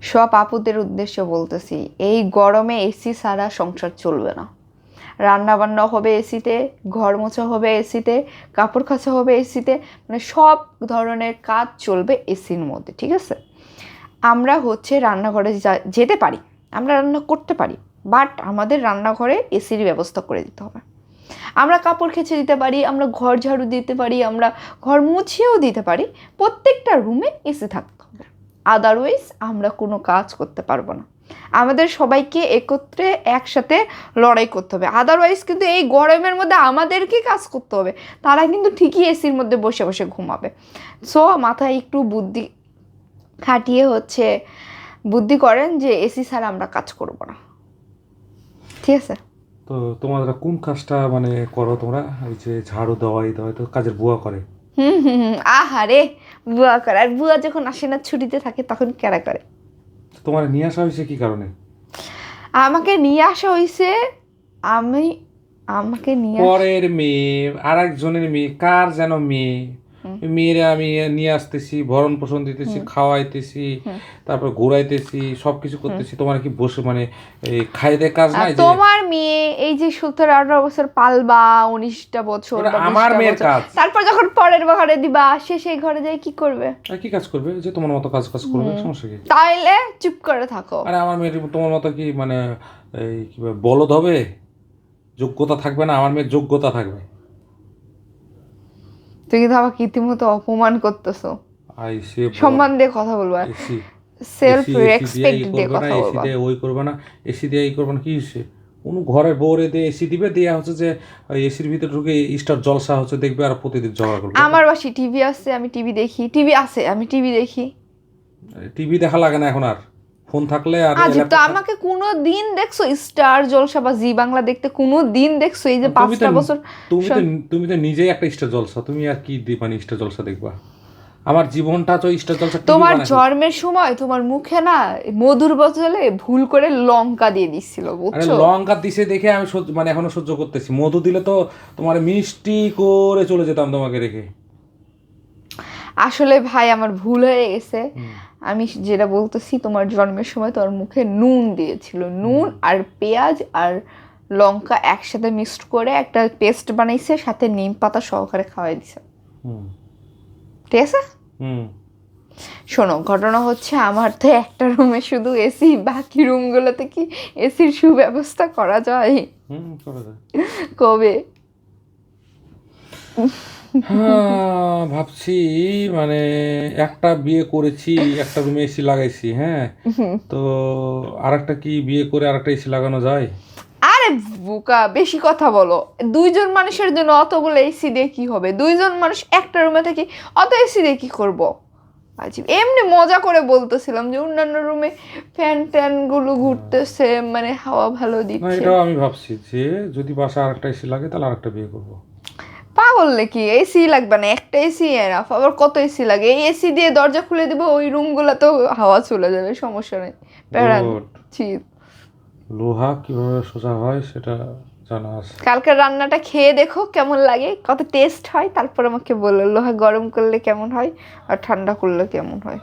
সব আপুদের উদ্দেশ্যে বলতেছি, এই গরমে এসি ছাড়া সংসার চলবে না। রান্না বান্না হবে এসিতে, ঘর মোছা হবে এসিতে, কাপড় কাচা হবে এসিতে, মানে সব ধরনের কাজ চলবে এসির মধ্যে, ঠিক আছে? আমরা হচ্ছে রান্নাঘরে যেতে পারি, আমরা রান্না করতে পারি, বাট আমাদের রান্নাঘরে এসির ব্যবস্থা করে দিতে হবে। আমরা কাপড় কেচে দিতে পারি, আমরা ঘর ঝাড়ু দিতে পারি, আমরা ঘর মুছিয়েও দিতে পারি, প্রত্যেকটা রুমে এসি থাকতে হবে। আদারওয়াইজ আমরা কোনো কাজ করতে পারবো না। আমাদের সবাইকে একত্রে একসাথে লড়াই করতে হবে। আদারওয়াইজ কিন্তু এই গরমের মধ্যে আমাদেরকে কাজ করতে হবে, তারা কিন্তু ঠিকই এসির মধ্যে বসে বসে ঘুমাবে। সো মাথায় একটু বুদ্ধি খাটিয়ে হচ্ছে বুদ্ধি করেন যে এসি ছাড়া আমরা কাজ করব না, ঠিক আছে? তো তোমরা কোন কাজটা মানে করো তোমরা? এই যে ঝাড়ু দেওয়াই তো কাজের বুয়া করে। আহারে, বুয়া করে। আর বুয়া যখন আসে না, ছুটিতে থাকে, তখন কেরা করে? তোমার নিয়ে আসা হয়েছে কি কারণে? আমাকে নিয়ে আসা হয়েছে, আমি আমাকে নিয়ে পরের মেয়ে, আর একজনের মেয়ে, কার যেন মেয়ে, মেয়েরা আমি নিয়ে আসতেছি, ভরণ পোষণ দিতেছি, খাওয়াইতেছি, তারপর ঘুরাইতেছি, সবকিছু করতেছি। তোমার কি বসে মানে এই খাইতে কাজ নাই? তোমার মেয়ে এই যে 17-18 বছর পালবা, 19টা বছর বা আমার মেয়ের কাজ। তারপর যখন পরের ঘরে দিবা, সে সেই ঘরে যাই কি করবে? কি কাজ করবে? যে তোমার মতো কাজ করবে, সমস্যা কি? তাইলে চুপ করে থাকো। আরে আমার মেয়ের তোমার মতো কি মানে এই কি বলদ হবে? যোগ্যতা থাকবে না? আমার মেয়ের যোগ্যতা থাকবে। তুই কিন্তু আমাকে ইতিমধ্যে অপমান করতেছো। আইসে সম্মান দিয়ে কথা বলবা, সেলফ রেসপেক্ট দিয়ে কথা বলবা। এসি দিয়ে ওই করবে না, এসি দিয়ে এই করবে না, কি হচ্ছে? কোনো ঘরে বউরে দিয়ে এসি দিবে, দিয়ে হচ্ছে যে এসির ভিতরে ঢুকে স্টার জলসা হচ্ছে দেখবে আর প্রতিদিন ঝগড়া করবে। আমার বাসি টিভি আছে, আমি টিভি দেখি, টিভি আছে, আমি টিভি দেখি। টিভি দেখা লাগে না এখন আর, ফোন থাকলে। আর আজব তো, আমাকে কোনো দিন দেখছো স্টার জলসা বা জি বাংলা দেখতে? কোনো দিন দেখছো? এই যে 5টা বছর তুমি তো নিজেই একটা স্টার জলসা, তুমি আর কি মানে স্টার জলসা দেখবা? আমার জীবনটা তো স্টার জলসা। তোমার জন্মের সময় তোমার মুখে না মধুর বদলে ভুল করে লঙ্কা দিয়ে দিছিল, বুঝছো? লঙ্কা দিছে দেখে আমি মানে এখনো সহ্য করতেছি। মধু দিলে তো তোমার মিষ্টি করে চলে যেতাম তোমাকে রেখে। আসলে ভাই আমার ভুল হয়ে গেছে। আমি যেটা বলতেছি, তোমার জন্মের সময় তোমার মুখে নুন দিয়েছিল, নুন আর পেঁয়াজ আর লঙ্কা একসাথে মিক্সড করে একটা পেস্ট বানাইছে, সাথে নিম পাতা সহকারে খাওয়াই দিছে, ঠিক আছে? শোনো, ঘটনা হচ্ছে আমার তো একটা রুমে শুধু এসি, বাকি রুমগুলোতে কি এসির সুব্যবস্থা করা যায়? কবে? ভাবছি মানে একটা বিয়ে করেছি, একটা রুমে এসি লাগাইছি, হ্যাঁ, তো আরেকটা কি বিয়ে করে আরেকটা এসি লাগানো যায়? আরে বোকা, বেশি কথা বলো। 2জন মানুষের জন্য অতগুলো এসি দিয়ে কি হবে? 2জন মানুষ একটা রুমে থাকি, অত এসি দিয়ে কি করবো? এমনি মজা করে বলতেছিলাম যে অন্যান্য রুমে ফ্যান ট্যান গুলো ঘুরতেছে, মানে হাওয়া ভালো দিচ্ছে। এটাও আমি ভাবছি যে যদি বাসায় আরেকটা এসি লাগে তাহলে আরেকটা বিয়ে করবো। পাগল নাকি? এসি লাগবে না, একটা এসি এনাফ। আবার কত এসি লাগে? এই এসি দিয়ে দরজা খুলে দিব, ওই রুমগুলো তো হাওয়া চলে যাবে, সমস্যা নেই। লোহা কিভাবে সোজা হয় সেটা জানা আছে। কালকে রান্নাটা খেয়ে দেখো কেমন লাগে, কত টেস্ট হয়, তারপর আমাকে বলো লোহা গরম করলে কেমন হয় আর ঠান্ডা করলে কেমন হয়।